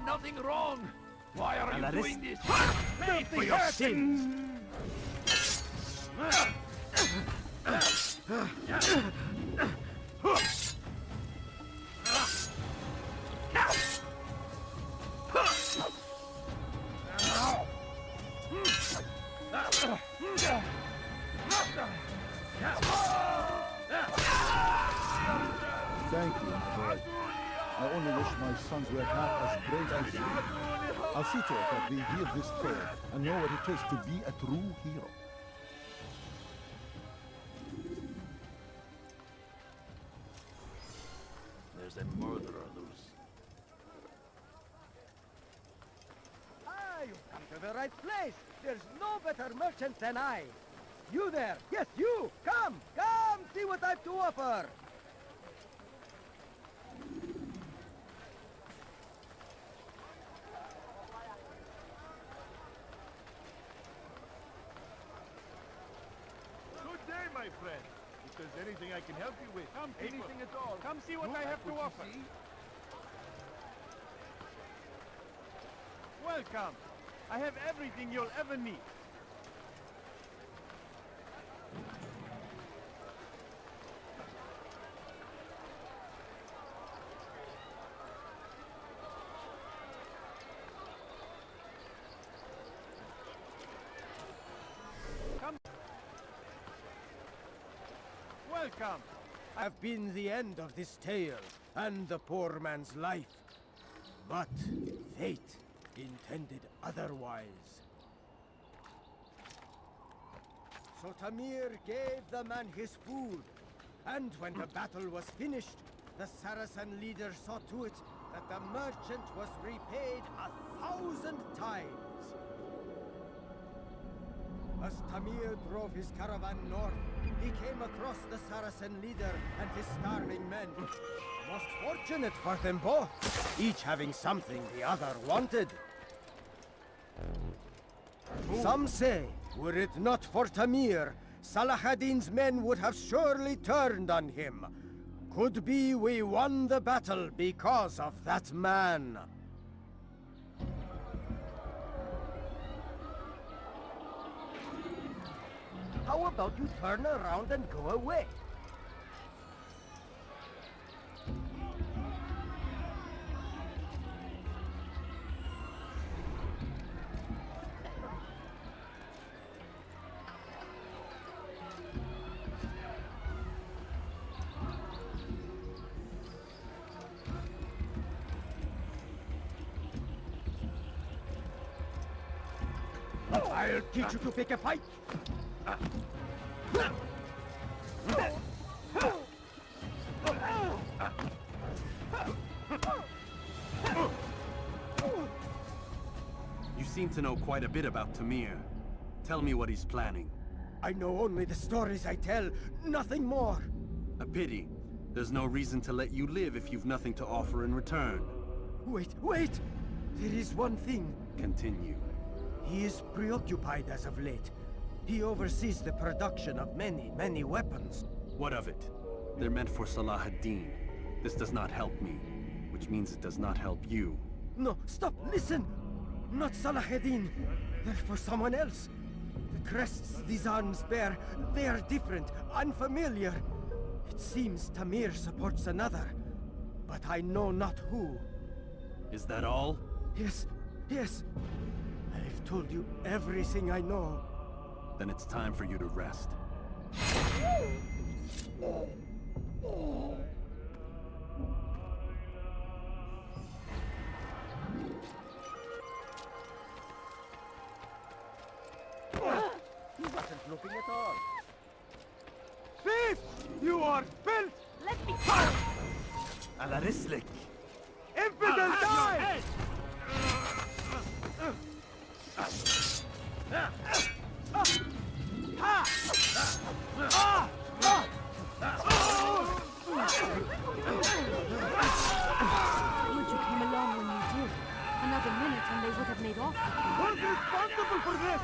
done nothing wrong. Why are you doing this? Pay for your sins! Thank you, boy. I only wish my sons were half as brave as you. I'll see to it that they hear this tale and know what it is to be a true hero. There's a murderer loose. Ah, you've come to the right place. There's no better merchant than I. You there, yes, you! Come, see what I've to offer! Good day, my friend. If there's anything I can help you with, anything at all, come see what I have to offer. Welcome. I have everything you'll ever need. Welcome. I've been the end of this tale, and the poor man's life. But fate intended otherwise. So Tamir gave the man his food, and when the battle was finished, the Saracen leader saw to it that the merchant was repaid 1,000 times. As Tamir drove his caravan north, he came across the Saracen leader and his starving men. Most fortunate for them both, each having something the other wanted. Some say, were it not for Tamir, Salah ad-Din's men would have surely turned on him. Could be we won the battle because of that man. How about you turn around and go away? I'll teach you to pick a fight! You seem to know quite a bit about Tamir. Tell me what he's planning. I know only the stories I tell, nothing more. A pity. There's no reason to let you live if you've nothing to offer in return. Wait! There is one thing. Continue. He is preoccupied as of late. He oversees the production of many weapons. What of it? They're meant for Salah ad-Din. This does not help me, which means it does not help you. No, stop, listen! Not Salah ad-Din. They're for someone else. The crests these arms bear, they are different, unfamiliar. It seems Tamir supports another, but I know not who. Is that all? Yes. I've told you everything I know. Then it's time for you to rest. He wasn't looking at all. Thief! You are filth! Let me Ala rislik! Infidel, die! Would you come along when you did? Another minute and they would have made off. Who's responsible for this?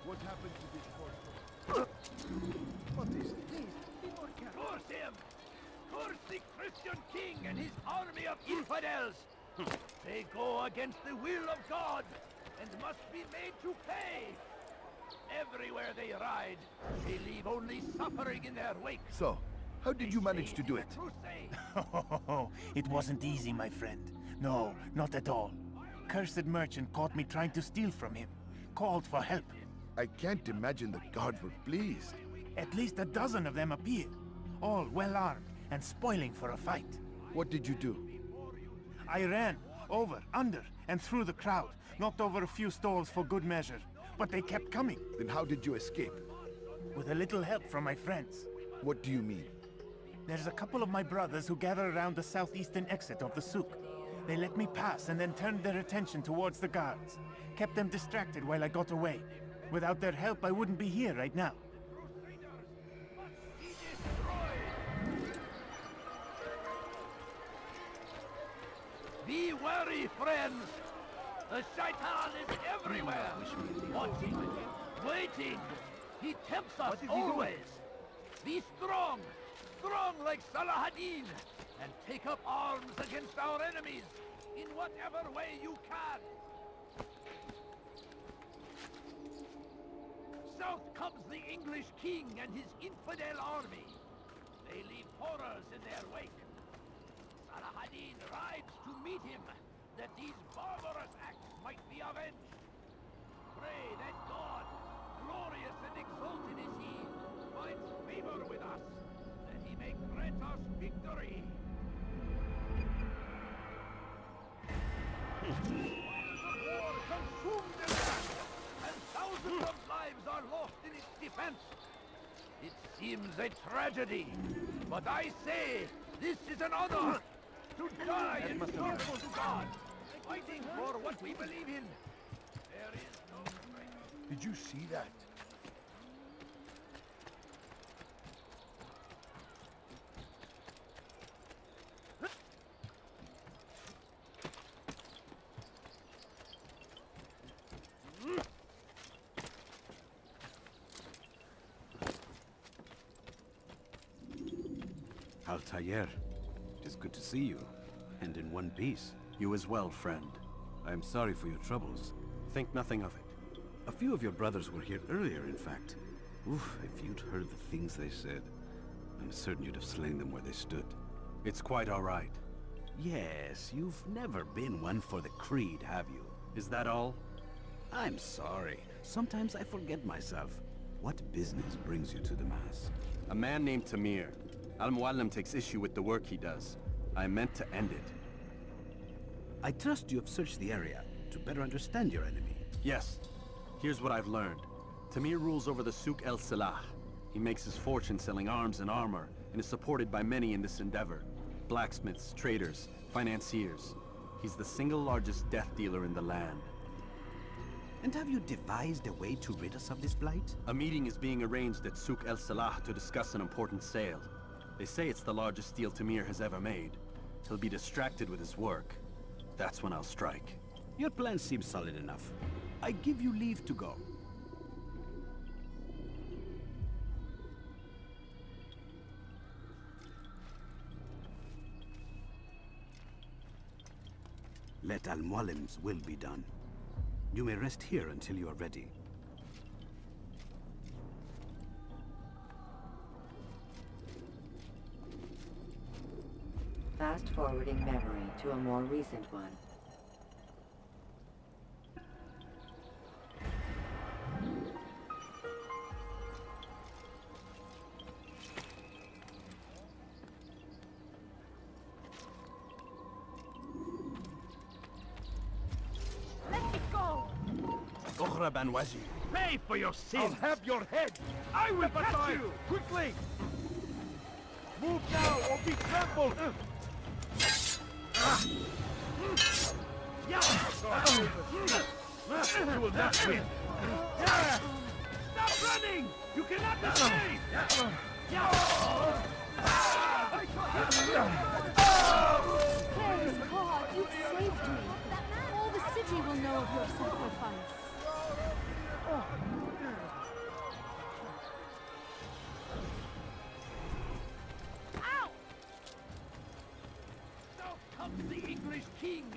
What happened to this horse? What is this? Curse him! Curse the Christian king and his army of infidels! They go against the will of God and must be made to pay! Everywhere they ride, they leave only suffering in their wake. So, how did you manage to do it? It wasn't easy, my friend. No, not at all. Cursed merchant caught me trying to steal from him. Called for help. I can't imagine the guard were pleased. At least a dozen of them appeared. All well armed and spoiling for a fight. What did you do? I ran over, under, and through the crowd. Knocked over a few stalls for good measure. But they kept coming. Then how did you escape? With a little help from my friends. What do you mean? There's a couple of my brothers who gather around the southeastern exit of the souk. They let me pass and then turned their attention towards the guards. Kept them distracted while I got away. Without their help, I wouldn't be here right now. Be wary, friends! The Shaitan is everywhere! Watching, waiting! He tempts us always! Be strong! Strong like Salahadin! And take up arms against our enemies in whatever way you can! South comes the English king and his infidel army. They leave horrors in their wake. Salahadin rides to meet him, that these barbarous acts might be avenged. Pray that God, glorious and exalted is he, finds favor with us, that he may grant us victory. The war consumed the land, and thousands of lives are lost in its defense. It seems a tragedy, but I say this is an honor. To die in service to God, fighting for what we believe in. There is no strength. Did you see that? Altaïr, it is good to see you, and in one piece. You as well, friend. I am sorry for your troubles. Think nothing of it. A few of your brothers were here earlier, in fact. Oof, if you'd heard the things they said, I'm certain you'd have slain them where they stood. It's quite all right. Yes, you've never been one for the creed, have you? Is that all? I'm sorry. Sometimes I forget myself. What business brings you to the Mass? A man named Tamir. Al-Muallim takes issue with the work he does. I meant to end it. I trust you have searched the area to better understand your enemy. Yes. Here's what I've learned. Tamir rules over the Souk el-Salah. He makes his fortune selling arms and armor, and is supported by many in this endeavor. Blacksmiths, traders, financiers. He's the single largest death dealer in the land. And have you devised a way to rid us of this blight? A meeting is being arranged at Souk el-Salah to discuss an important sale. They say it's the largest deal Tamir has ever made. He'll be distracted with his work. That's when I'll strike. Your plan seems solid enough. I give you leave to go. Let Al-Muallim's will be done. You may rest here until you are ready. Fast-forwarding memory to a more recent one. Let me go! Pay for your sins! I'll have your head! I will catch you! Quickly! Move now or be trampled! You will not win! Stop running! You cannot escape! Praise God, you've saved me! All the city will know of your sacrifice.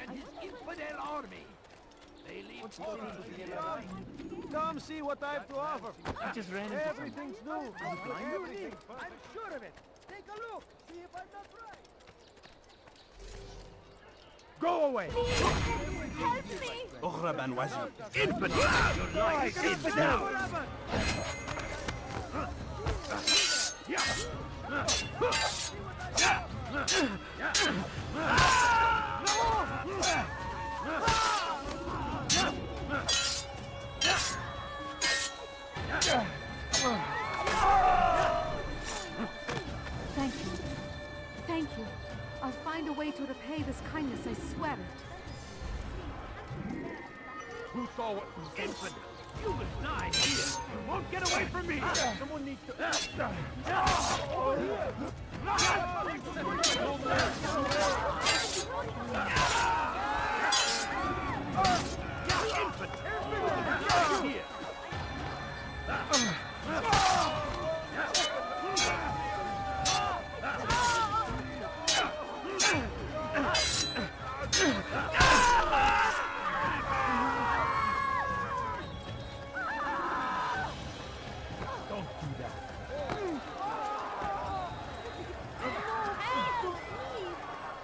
and his infidel army. They leave horrors in their wake. Come see what I have to offer. I just ran into someone. Everything's new. Everything. I'm sure of it. Take a look. See if I'm not right. Go away. Help me! أغرب وجهي. Thank you. Thank you. I'll find a way to repay this kindness, I swear it. Who saw what was Infidel! You will die here! You won't get away from me! Someone needs to...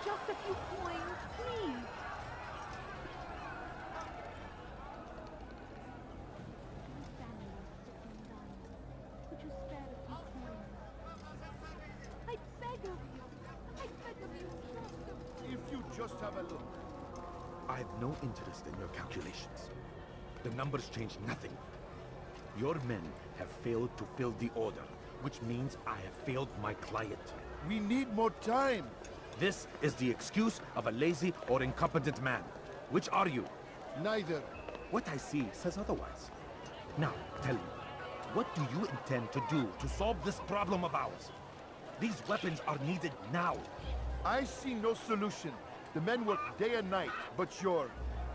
Just a few coins, please. Would you spare a few coins? I beg of you. I beg of you, just a few. If you just have a look. I have no interest in your calculations. The numbers change nothing. Your men have failed to fill the order, which means I have failed my client. We need more time. This is the excuse of a lazy or incompetent man. Which are you? Neither. What I see says otherwise. Now, tell me, what do you intend to do to solve this problem of ours? These weapons are needed now. I see no solution. The men work day and night, but your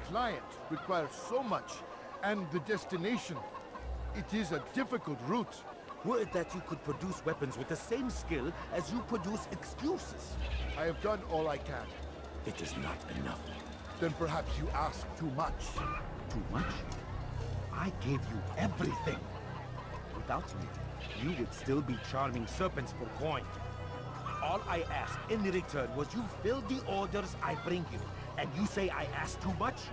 client requires so much, and the destination. It is a difficult route. Were it that you could produce weapons with the same skill as you produce excuses. I have done all I can. It is not enough. Then perhaps you ask too much. Too much? I gave you everything. Without me, you would still be charming serpents for coin. All I ask in return was you fill the orders I bring you, and you say I ask too much?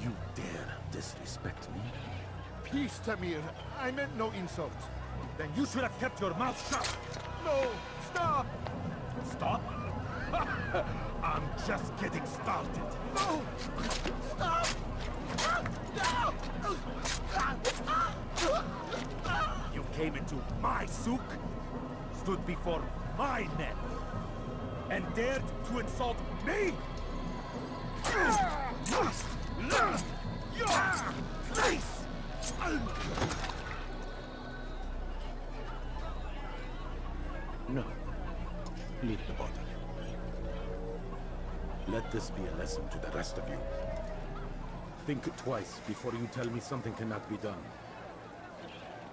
You dare disrespect me? Peace, Tamir. I meant no insult. Then you should have kept your mouth shut! No! Stop! Stop? I'm just getting started. No! Stop! No! You came into my souk, stood before my men, and dared to insult me? You must learn your place! No. Leave the body. Let this be a lesson to the rest of you. Think twice before you tell me something cannot be done.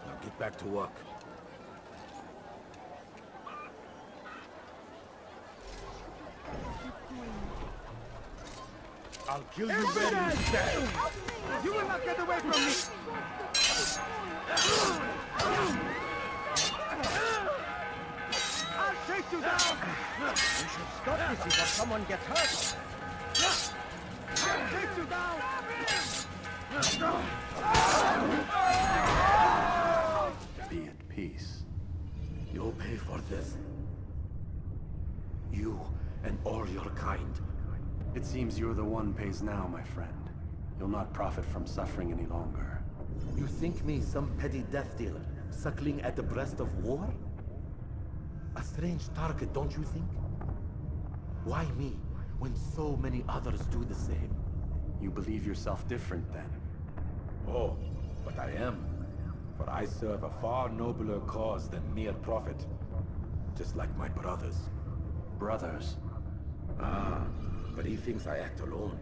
Now get back to work. I'll kill you when you stand! You will not get away from me! I'll chase you down! We should stop this before someone gets hurt. I'll chase you down! Be at peace. You'll pay for this. You and all your kind. It seems you're the one pays now, my friend. You'll not profit from suffering any longer. You think me some petty death dealer, suckling at the breast of war? A strange target, don't you think? Why me, when so many others do the same? You believe yourself different, then? Oh, but I am. For I serve a far nobler cause than mere profit. Just like my brothers. Brothers? Ah, but he thinks I act alone.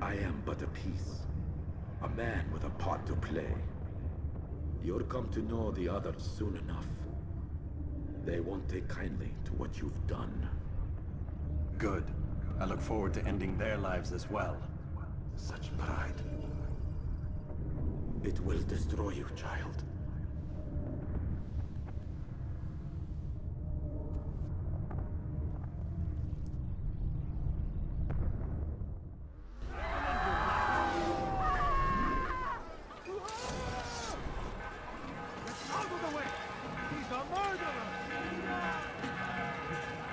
I am but a piece. A man with a part to play. You'll come to know the others soon enough. They won't take kindly to what you've done. Good. I look forward to ending their lives as well. Such pride. It will destroy you, child.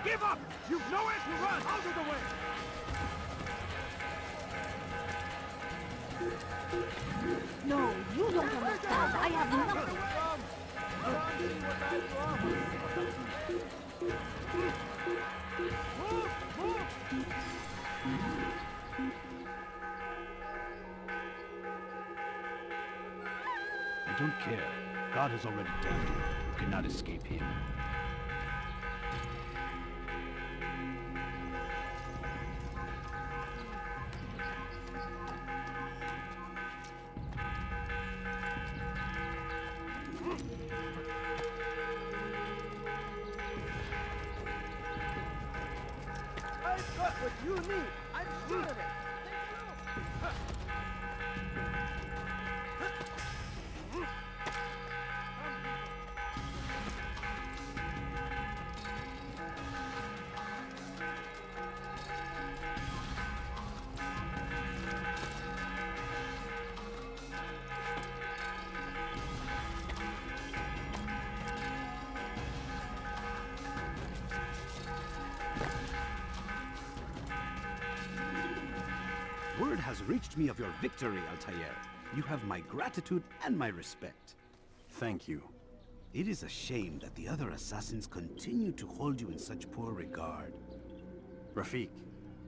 Give up! You've nowhere to run! Out of the way! No, you don't understand. I have nothing. I don't care. God has already damned you. You cannot escape him. I've got what you need. I'm sure of it. Word has reached me of your victory, Altaïr. You have my gratitude and my respect. Thank you. It is a shame that the other assassins continue to hold you in such poor regard. Rafik,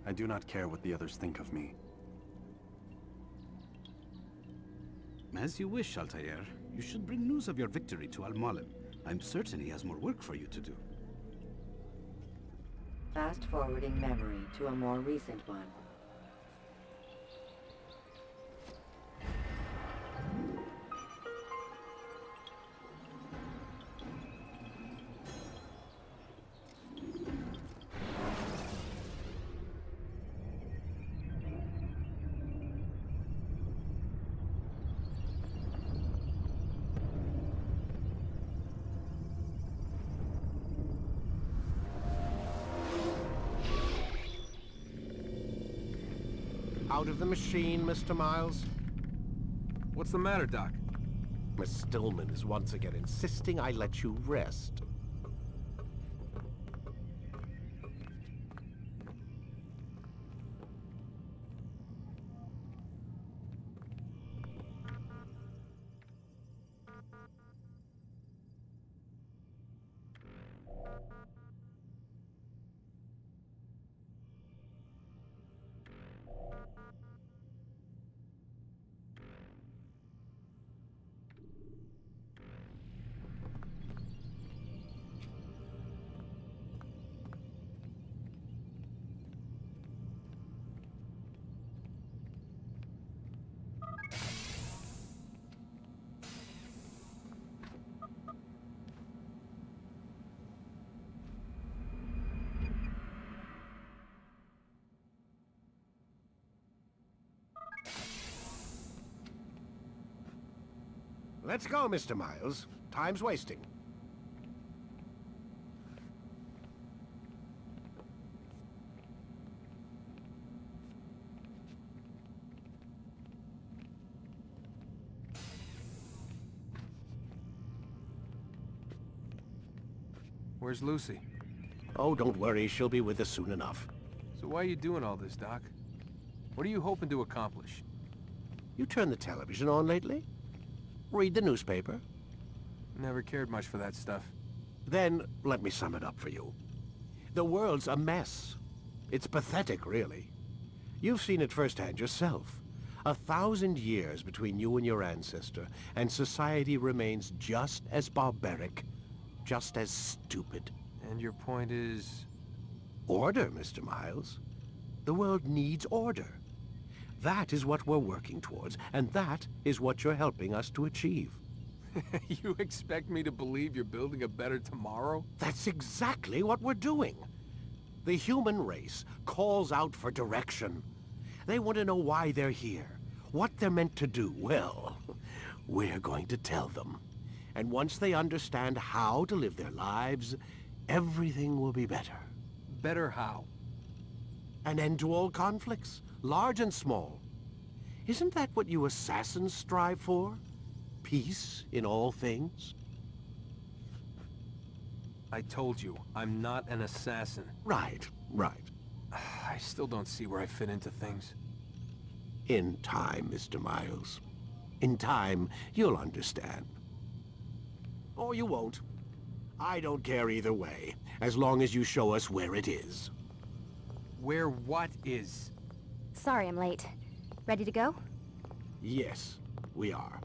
I do not care what the others think of me. As you wish, Altaïr. You should bring news of your victory to Al-Mualim. I'm certain he has more work for you to do. Fast-forwarding memory to a more recent one. Out of the machine, Mr. Miles? What's the matter, Doc? Miss Stillman is once again insisting I let you rest. Let's go, Mr. Miles. Time's wasting. Where's Lucy? Oh, don't worry. She'll be with us soon enough. So why are you doing all this, Doc? What are you hoping to accomplish? You turned the television on lately? Read the newspaper? Never cared much for that stuff. Then, let me sum it up for you. The world's a mess. It's pathetic, really. You've seen it firsthand yourself. 1,000 years between you and your ancestor, and society remains just as barbaric, just as stupid. And your point is? Order, Mr. Miles. The world needs order. That is what we're working towards, and that is what you're helping us to achieve. You expect me to believe you're building a better tomorrow? That's exactly what we're doing. The human race calls out for direction. They want to know why they're here, what they're meant to do. Well, we're going to tell them. And once they understand how to live their lives, everything will be better. Better how? An end to all conflicts, large and small. Isn't that what you assassins strive for? Peace in all things? I told you, I'm not an assassin. Right, right. I still don't see where I fit into things. In time, Mr. Miles. In time, you'll understand. Or you won't. I don't care either way, as long as you show us where it is. Where what is? Sorry I'm late. Ready to go? Yes, we are.